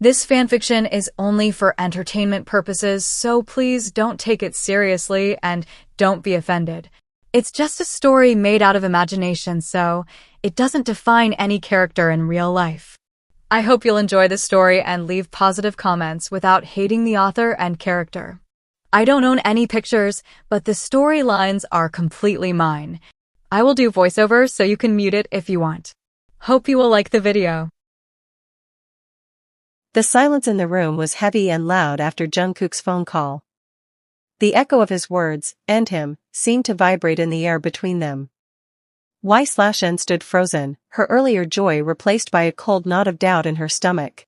This fanfiction is only for entertainment purposes, so please don't take it seriously and don't be offended. It's just a story made out of imagination, so it doesn't define any character in real life. I hope you'll enjoy the story and leave positive comments without hating the author and character. I don't own any pictures, but the storylines are completely mine. I will do voiceover so you can mute it if you want. Hope you will like the video. The silence in the room was heavy and loud after Jungkook's phone call. The echo of his words, "and him," seemed to vibrate in the air between them. Y/N stood frozen, her earlier joy replaced by a cold knot of doubt in her stomach.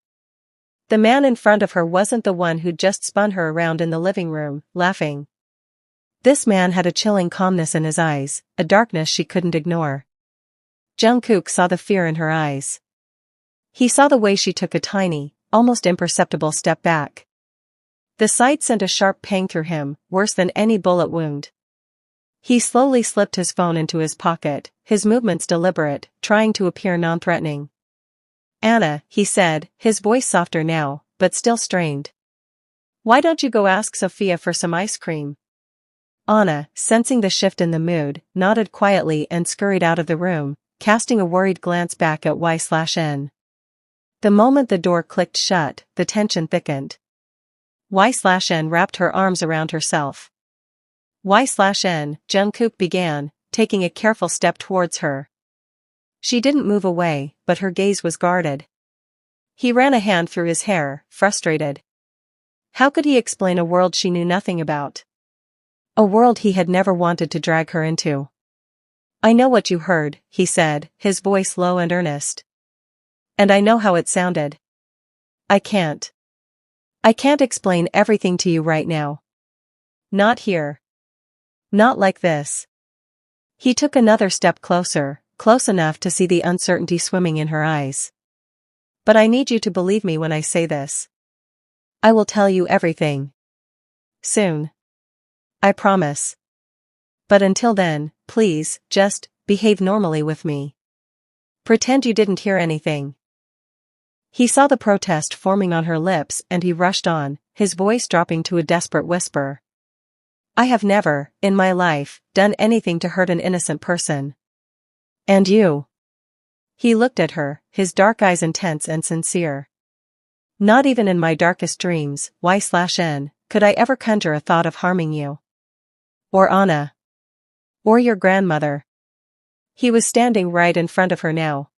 The man in front of her wasn't the one who'd just spun her around in the living room, laughing. This man had a chilling calmness in his eyes, a darkness she couldn't ignore. Jungkook saw the fear in her eyes. He saw the way she took a tiny, almost imperceptible step back. The sight sent a sharp pang through him, worse than any bullet wound. He slowly slipped his phone into his pocket, his movements deliberate, trying to appear non-threatening. "Anna," he said, his voice softer now, but still strained. "Why don't you go ask Sophia for some ice cream?" Anna, sensing the shift in the mood, nodded quietly and scurried out of the room, casting a worried glance back at Y/N. The moment the door clicked shut, the tension thickened. Y/N wrapped her arms around herself. "Y/N," Jungkook began, taking a careful step towards her. She didn't move away, but her gaze was guarded. He ran a hand through his hair, frustrated. How could he explain a world she knew nothing about? A world he had never wanted to drag her into. "I know what you heard," he said, his voice low and earnest. "And I know how it sounded. I can't explain everything to you right now. Not here. Not like this." He took another step closer, close enough to see the uncertainty swimming in her eyes. "But I need you to believe me when I say this. I will tell you everything. Soon. I promise. But until then, please, just behave normally with me. Pretend you didn't hear anything." He saw the protest forming on her lips and he rushed on, his voice dropping to a desperate whisper. "I have never, in my life, done anything to hurt an innocent person. And you?" He looked at her, his dark eyes intense and sincere. "Not even in my darkest dreams, Y/N, could I ever conjure a thought of harming you. Or Anna. Or your grandmother." He was standing right in front of her now.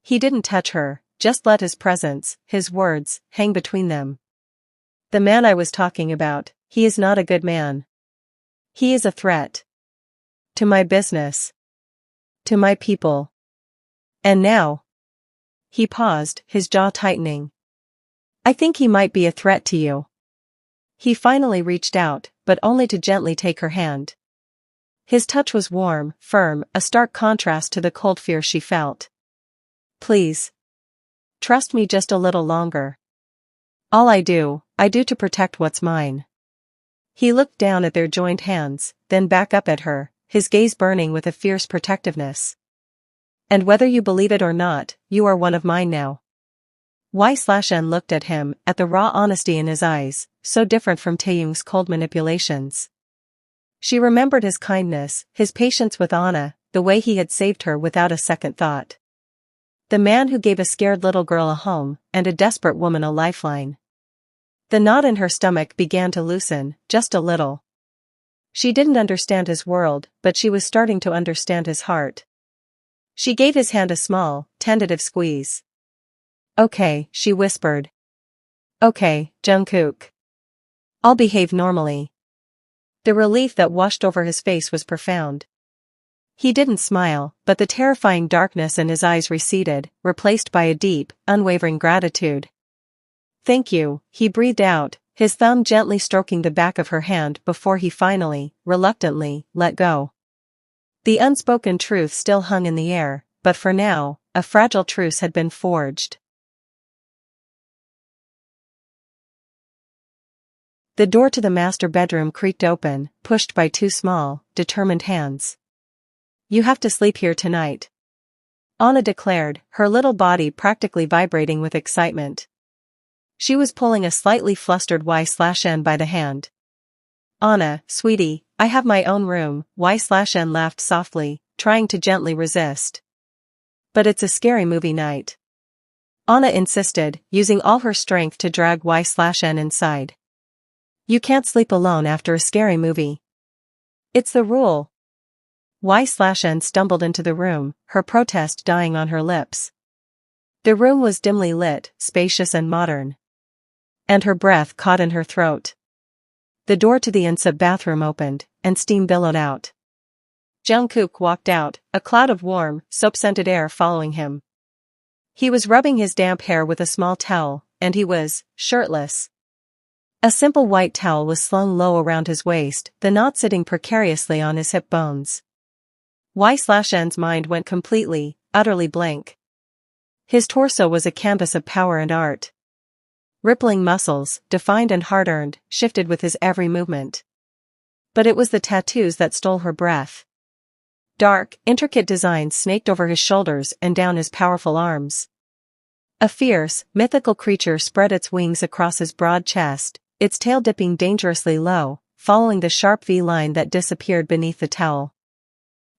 He didn't touch her, just let his presence, his words, hang between them. "The man I was talking about, he is not a good man. He is a threat. To my business. To my people. And now." He paused, his jaw tightening. "I think he might be a threat to you." He finally reached out, but only to gently take her hand. His touch was warm, firm, a stark contrast to the cold fear she felt. "Please. Trust me just a little longer. All I do to protect what's mine." He looked down at their joined hands, then back up at her, his gaze burning with a fierce protectiveness. "And whether you believe it or not, you are one of mine now." Y/N looked at him, at the raw honesty in his eyes, so different from Taehyung's cold manipulations. She remembered his kindness, his patience with Anna, the way he had saved her without a second thought. The man who gave a scared little girl a home, and a desperate woman a lifeline. The knot in her stomach began to loosen, just a little. She didn't understand his world, but she was starting to understand his heart. She gave his hand a small, tentative squeeze. "Okay," she whispered. "Okay, Jungkook. I'll behave normally." The relief that washed over his face was profound. He didn't smile, but the terrifying darkness in his eyes receded, replaced by a deep, unwavering gratitude. "Thank you," he breathed out, his thumb gently stroking the back of her hand before he finally, reluctantly, let go. The unspoken truth still hung in the air, but for now, a fragile truce had been forged. The door to the master bedroom creaked open, pushed by two small, determined hands. "You have to sleep here tonight," Anna declared, her little body practically vibrating with excitement. She was pulling a slightly flustered Y/N by the hand. Anna, sweetie, I have my own room, Y/N laughed softly, trying to gently resist. But it's a scary movie night. Anna insisted, using all her strength to drag Y/N inside. You can't sleep alone after a scary movie. It's the rule. Y/N stumbled into the room, her protest dying on her lips. The room was dimly lit, spacious and modern. And her breath caught in her throat. The door to the inside bathroom opened, and steam billowed out. Jungkook walked out, a cloud of warm, soap-scented air following him. He was rubbing his damp hair with a small towel, and he was shirtless. A simple white towel was slung low around his waist, the knot sitting precariously on his hip bones. Y/N's mind went completely, utterly blank. His torso was a canvas of power and art. Rippling muscles, defined and hard-earned, shifted with his every movement. But it was the tattoos that stole her breath. Dark, intricate designs snaked over his shoulders and down his powerful arms. A fierce, mythical creature spread its wings across his broad chest, its tail dipping dangerously low, following the sharp V-line that disappeared beneath the towel.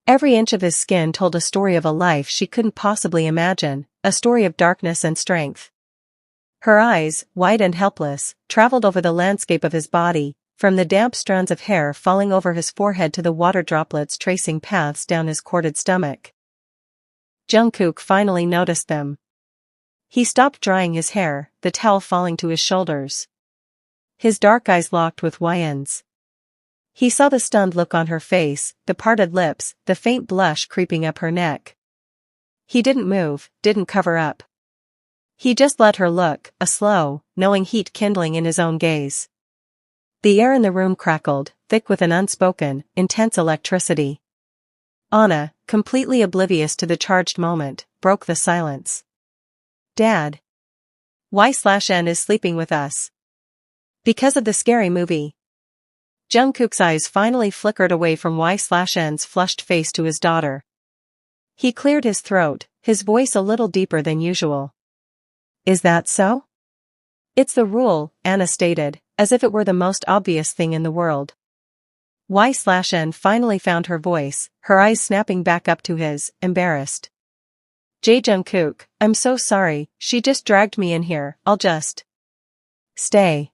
Every inch of his skin told a story of a life she couldn't possibly imagine, a story of darkness and strength. Her eyes, wide and helpless, traveled over the landscape of his body, from the damp strands of hair falling over his forehead to the water droplets tracing paths down his corded stomach. Jungkook finally noticed them. He stopped drying his hair, the towel falling to his shoulders. His dark eyes locked with Yn's. He saw the stunned look on her face, the parted lips, the faint blush creeping up her neck. He didn't move, didn't cover up. He just let her look, a slow, knowing heat kindling in his own gaze. The air in the room crackled, thick with an unspoken, intense electricity. Anna, completely oblivious to the charged moment, broke the silence. Dad. Y/N is sleeping with us. Because of the scary movie. Jungkook's eyes finally flickered away from Y/N's flushed face to his daughter. He cleared his throat, his voice a little deeper than usual. Is that so? It's the rule, Anna stated, as if it were the most obvious thing in the world. Y/N finally found her voice, her eyes snapping back up to his, embarrassed. Jungkook, I'm so sorry, she just dragged me in here, I'll just stay.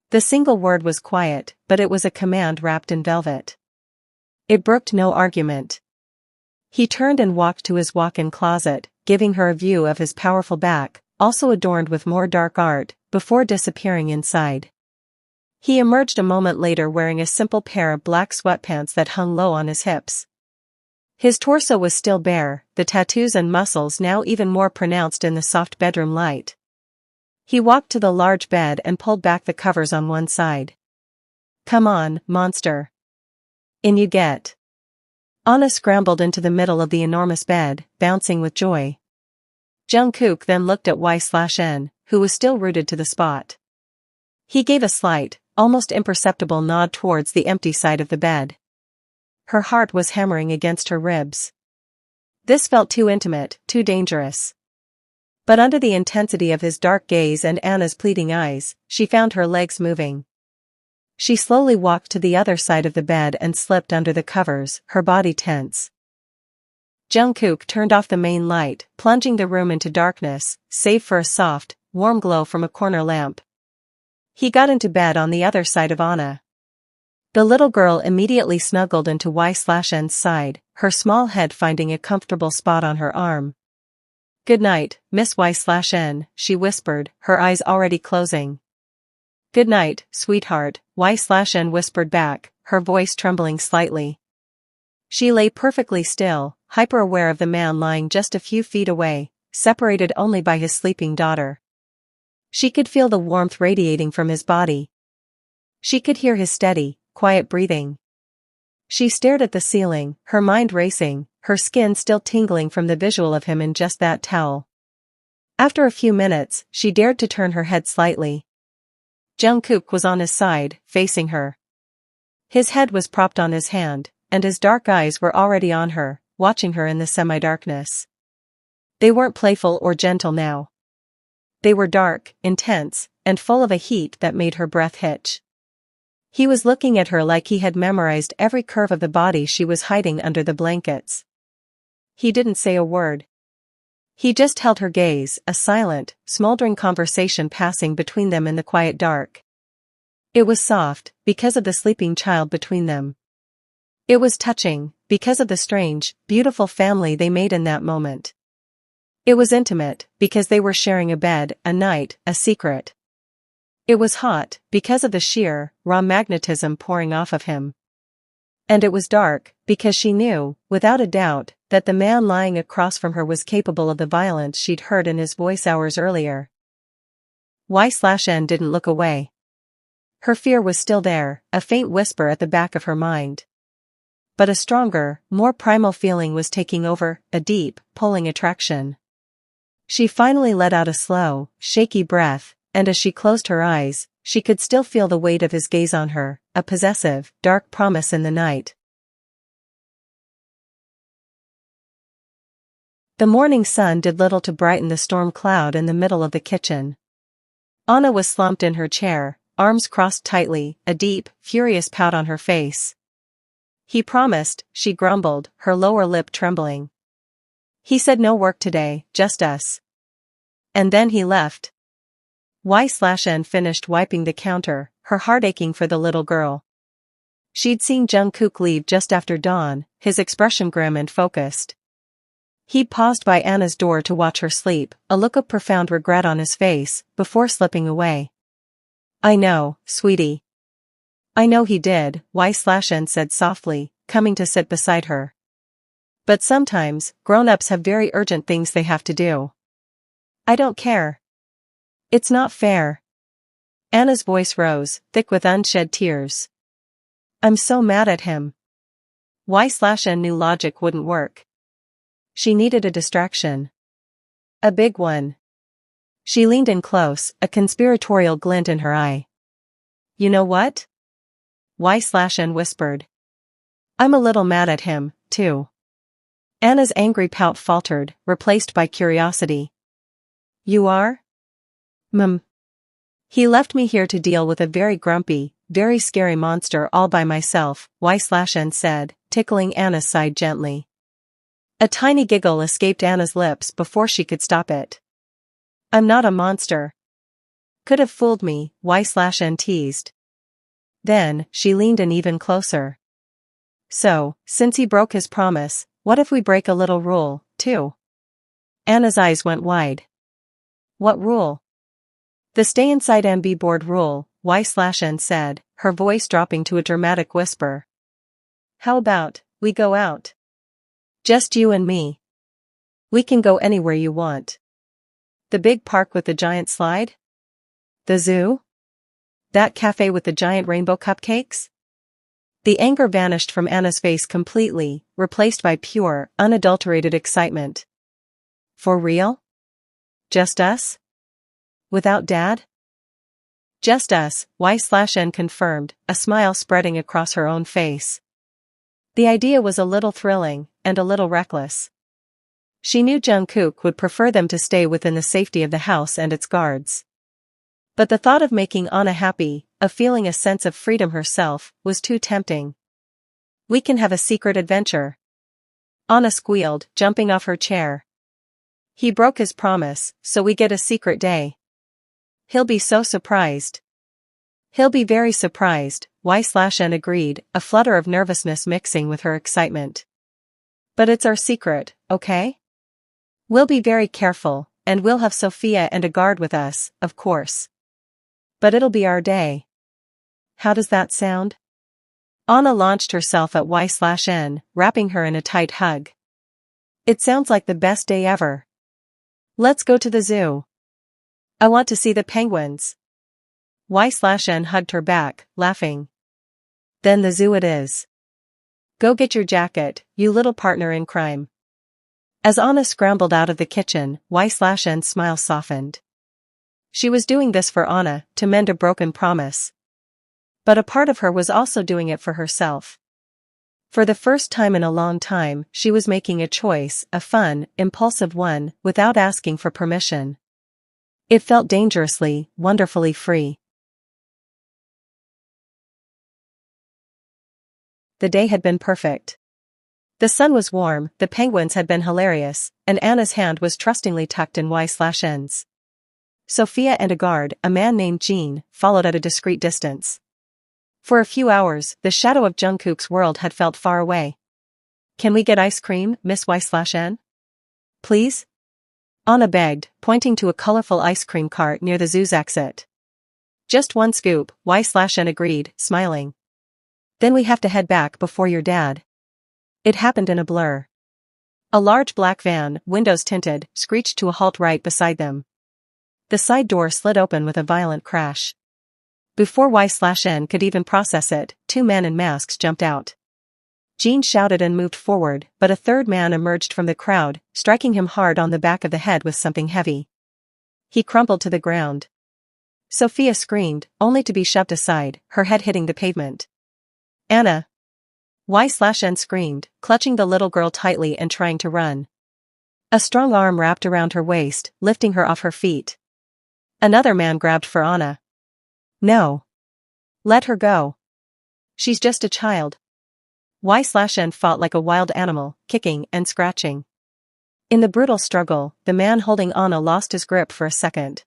The single word was quiet, but it was a command wrapped in velvet. It brooked no argument. He turned and walked to his walk-in closet, giving her a view of his powerful back, also adorned with more dark art, before disappearing inside. He emerged a moment later wearing a simple pair of black sweatpants that hung low on his hips. His torso was still bare, the tattoos and muscles now even more pronounced in the soft bedroom light. He walked to the large bed and pulled back the covers on one side. Come on, monster. In you get. Anna scrambled into the middle of the enormous bed, bouncing with joy. Jungkook then looked at Y/N, who was still rooted to the spot. He gave a slight, almost imperceptible nod towards the empty side of the bed. Her heart was hammering against her ribs. This felt too intimate, too dangerous. But under the intensity of his dark gaze and Anna's pleading eyes, she found her legs moving. She slowly walked to the other side of the bed and slipped under the covers, her body tense. Jungkook turned off the main light, plunging the room into darkness, save for a soft, warm glow from a corner lamp. He got into bed on the other side of Anna. The little girl immediately snuggled into Y/N's side, her small head finding a comfortable spot on her arm. Good night, Miss Y/N, she whispered, her eyes already closing. Good night, sweetheart, Y/N whispered back, her voice trembling slightly. She lay perfectly still, hyper-aware of the man lying just a few feet away, separated only by his sleeping daughter. She could feel the warmth radiating from his body. She could hear his steady, quiet breathing. She stared at the ceiling, her mind racing, her skin still tingling from the visual of him in just that towel. After a few minutes, she dared to turn her head slightly. Jungkook was on his side, facing her. His head was propped on his hand, and his dark eyes were already on her, watching her in the semi-darkness. They weren't playful or gentle now. They were dark, intense, and full of a heat that made her breath hitch. He was looking at her like he had memorized every curve of the body she was hiding under the blankets. He didn't say a word. He just held her gaze, a silent, smoldering conversation passing between them in the quiet dark. It was soft, because of the sleeping child between them. It was touching, because of the strange, beautiful family they made in that moment. It was intimate, because they were sharing a bed, a night, a secret. It was hot, because of the sheer, raw magnetism pouring off of him. And it was dark, because she knew, without a doubt, that the man lying across from her was capable of the violence she'd heard in his voice hours earlier. Y/N didn't look away. Her fear was still there, a faint whisper at the back of her mind. But a stronger, more primal feeling was taking over, a deep, pulling attraction. She finally let out a slow, shaky breath, and as she closed her eyes, she could still feel the weight of his gaze on her, a possessive, dark promise in the night. The morning sun did little to brighten the storm cloud in the middle of the kitchen. Anna was slumped in her chair, arms crossed tightly, a deep, furious pout on her face. He promised, she grumbled, her lower lip trembling. He said no work today, just us. And then he left. Y/N finished wiping the counter, her heart aching for the little girl. She'd seen Jungkook leave just after dawn, his expression grim and focused. He'd paused by Anna's door to watch her sleep, a look of profound regret on his face, before slipping away. I know, sweetie. I know he did, Y/N said softly, coming to sit beside her. But sometimes, grown-ups have very urgent things they have to do. I don't care. It's not fair. Anna's voice rose, thick with unshed tears. I'm so mad at him. Y/N knew logic wouldn't work. She needed a distraction. A big one. She leaned in close, a conspiratorial glint in her eye. You know what? Y/N whispered. I'm a little mad at him, too. Anna's angry pout faltered, replaced by curiosity. You are? He left me here to deal with a very grumpy, very scary monster all by myself, Y/N said, tickling Anna's side gently. A tiny giggle escaped Anna's lips before she could stop it. I'm not a monster. Could have fooled me, Y/N teased. Then, she leaned in even closer. So, since he broke his promise, what if we break a little rule, too? Anna's eyes went wide. What rule? The stay inside and be bored rule, Y/N said, her voice dropping to a dramatic whisper. How about, we go out? Just you and me. We can go anywhere you want. The big park with the giant slide? The zoo? That cafe with the giant rainbow cupcakes? The anger vanished from Anna's face completely, replaced by pure, unadulterated excitement. For real? Just us? Without Dad? Just us, Y/N confirmed, a smile spreading across her own face. The idea was a little thrilling, and a little reckless. She knew Jungkook would prefer them to stay within the safety of the house and its guards. But the thought of making Anna happy, of feeling a sense of freedom herself, was too tempting. We can have a secret adventure. Anna squealed, jumping off her chair. He broke his promise, so we get a secret day. He'll be so surprised. He'll be very surprised, Y/N agreed, a flutter of nervousness mixing with her excitement. But it's our secret, okay? We'll be very careful, and we'll have Sophia and a guard with us, of course. But it'll be our day. How does that sound? Anna launched herself at Y/N, wrapping her in a tight hug. It sounds like the best day ever. Let's go to the zoo. I want to see the penguins. Y/N hugged her back, laughing. Then the zoo it is. Go get your jacket, you little partner in crime. As Anna scrambled out of the kitchen, Y/N's smile softened. She was doing this for Anna, to mend a broken promise. But a part of her was also doing it for herself. For the first time in a long time, she was making a choice, a fun, impulsive one, without asking for permission. It felt dangerously, wonderfully free. The day had been perfect. The sun was warm, the penguins had been hilarious, and Anna's hand was trustingly tucked in Y/N's. Sophia and a guard, a man named Jean, followed at a discreet distance. For a few hours, the shadow of Jungkook's world had felt far away. "Can we get ice cream, Miss Y/N? Please?" Anna begged, pointing to a colorful ice cream cart near the zoo's exit. "Just one scoop," Y/N agreed, smiling. "Then we have to head back before your dad." It happened in a blur. A large black van, windows tinted, screeched to a halt right beside them. The side door slid open with a violent crash. Before Y/N could even process it, two men in masks jumped out. Jean shouted and moved forward, but a third man emerged from the crowd, striking him hard on the back of the head with something heavy. He crumpled to the ground. Sophia screamed, only to be shoved aside, her head hitting the pavement. "Anna!" Y/N screamed, clutching the little girl tightly and trying to run. A strong arm wrapped around her waist, lifting her off her feet. Another man grabbed for Anna. "No. Let her go. She's just a child." Y/N fought like a wild animal, kicking and scratching. In the brutal struggle, the man holding Anna lost his grip for a second.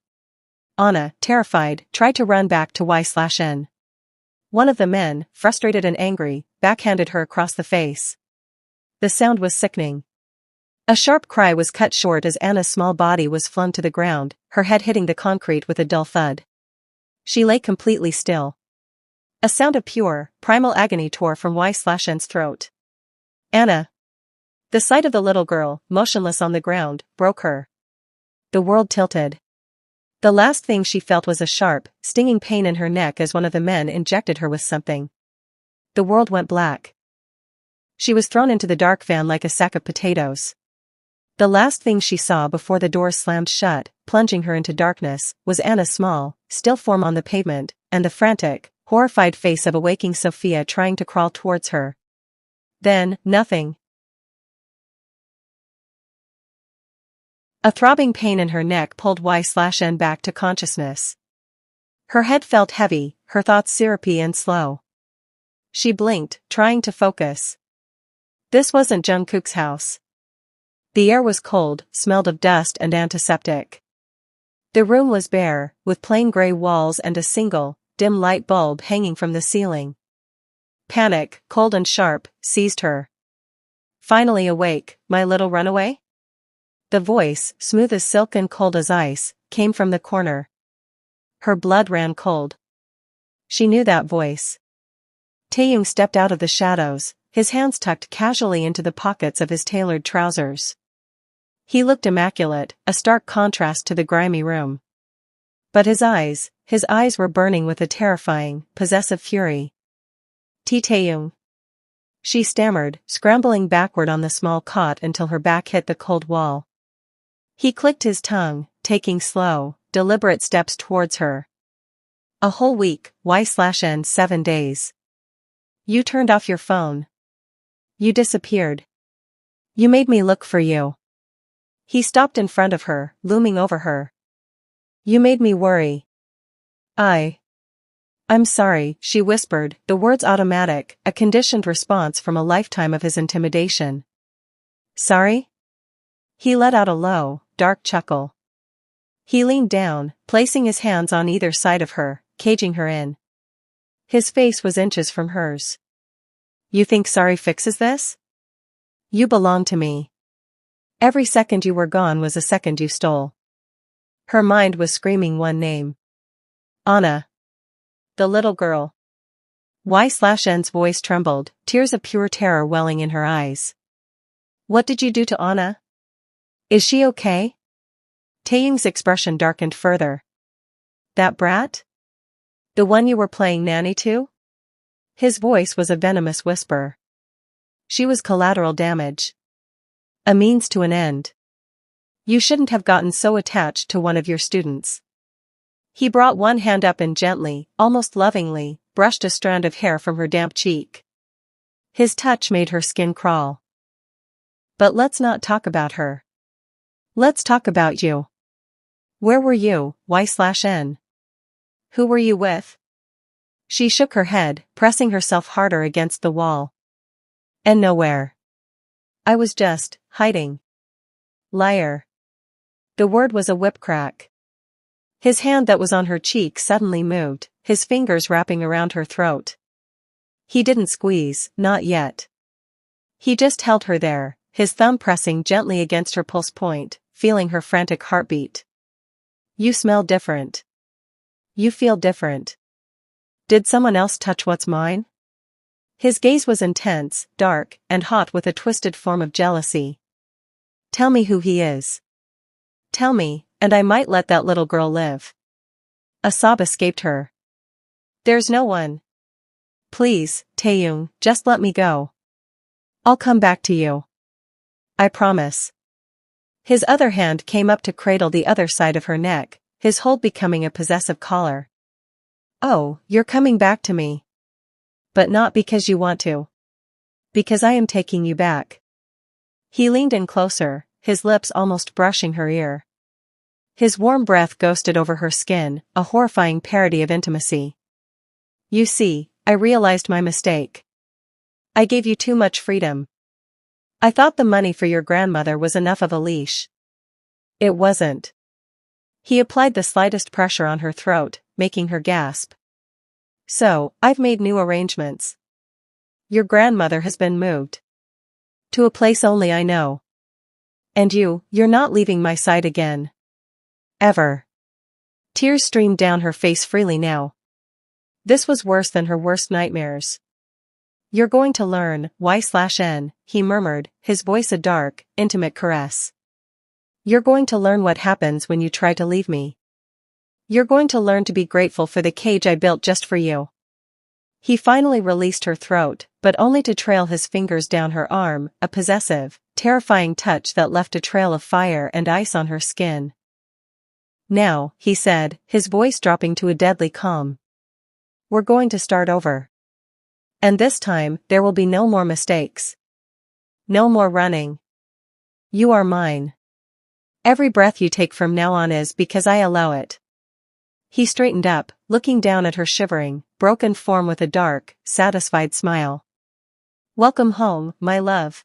Anna, terrified, tried to run back to Y/N. One of the men, frustrated and angry, backhanded her across the face. The sound was sickening. A sharp cry was cut short as Anna's small body was flung to the ground, her head hitting the concrete with a dull thud. She lay completely still. A sound of pure, primal agony tore from Y/N's throat. "Anna!" The sight of the little girl, motionless on the ground, broke her. The world tilted. The last thing she felt was a sharp, stinging pain in her neck as one of the men injected her with something. The world went black. She was thrown into the dark van like a sack of potatoes. The last thing she saw before the doors slammed shut, plunging her into darkness, was Anna's small, still form on the pavement, and the frantic, horrified face of a waking Sophia trying to crawl towards her. Then, nothing. A throbbing pain in her neck pulled Y/N back to consciousness. Her head felt heavy, her thoughts syrupy and slow. She blinked, trying to focus. This wasn't Jungkook's house. The air was cold, smelled of dust and antiseptic. The room was bare, with plain gray walls and a single, dim light bulb hanging from the ceiling. Panic, cold and sharp, seized her. "Finally awake, my little runaway?" The voice, smooth as silk and cold as ice, came from the corner. Her blood ran cold. She knew that voice. Taehyung stepped out of the shadows, his hands tucked casually into the pockets of his tailored trousers. He looked immaculate, a stark contrast to the grimy room. But his eyes were burning with a terrifying, possessive fury. "Taehyung," she stammered, scrambling backward on the small cot until her back hit the cold wall. He clicked his tongue, taking slow, deliberate steps towards her. "A whole week, Y/N 7 days. You turned off your phone. You disappeared. You made me look for you." He stopped in front of her, looming over her. "You made me worry." I'm sorry," she whispered, the words automatic, a conditioned response from a lifetime of his intimidation. "Sorry?" He let out a low, dark chuckle. He leaned down, placing his hands on either side of her, caging her in. His face was inches from hers. "You think sorry fixes this? You belong to me. Every second you were gone was a second you stole." Her mind was screaming one name. Anna. The little girl. Y/N's voice trembled, tears of pure terror welling in her eyes. "What did you do to Anna? Is she okay?" Taehyung's expression darkened further. "That brat? The one you were playing nanny to?" His voice was a venomous whisper. "She was collateral damage. A means to an end. You shouldn't have gotten so attached to one of your students." He brought one hand up and gently, almost lovingly, brushed a strand of hair from her damp cheek. His touch made her skin crawl. "But let's not talk about her. Let's talk about you. Where were you, Y/N? Who were you with? She shook her head, pressing herself harder against the wall. And nowhere. I was just hiding. Liar. The word was a whip crack. His hand that was on her cheek suddenly moved, his fingers wrapping around her throat. He didn't squeeze, not yet. He just held her there, his thumb pressing gently against her pulse point, feeling her frantic heartbeat. You smell different. You feel different. Did someone else touch what's mine? His gaze was intense, dark, and hot with a twisted form of jealousy. Tell me who he is. Tell me, and I might let that little girl live. A sob escaped her. There's no one. Please, Taehyung, just let me go. I'll come back to you. I promise. His other hand came up to cradle the other side of her neck, his hold becoming a possessive collar. Oh, you're coming back to me. But not because you want to. Because I am taking you back. He leaned in closer, his lips almost brushing her ear. His warm breath ghosted over her skin, a horrifying parody of intimacy. You see, I realized my mistake. I gave you too much freedom. I thought the money for your grandmother was enough of a leash. It wasn't. He applied the slightest pressure on her throat, making her gasp. So, I've made new arrangements. Your grandmother has been moved. To a place only I know. And you're not leaving my side again. Ever. Tears streamed down her face freely now. This was worse than her worst nightmares. You're going to learn, Y/N, he murmured, his voice a dark, intimate caress. You're going to learn what happens when you try to leave me. You're going to learn to be grateful for the cage I built just for you. He finally released her throat, but only to trail his fingers down her arm, a possessive, terrifying touch that left a trail of fire and ice on her skin. Now, he said, his voice dropping to a deadly calm. We're going to start over. And this time, there will be no more mistakes. No more running. You are mine. Every breath you take from now on is because I allow it. He straightened up, looking down at her shivering, broken form with a dark, satisfied smile. Welcome home, my love.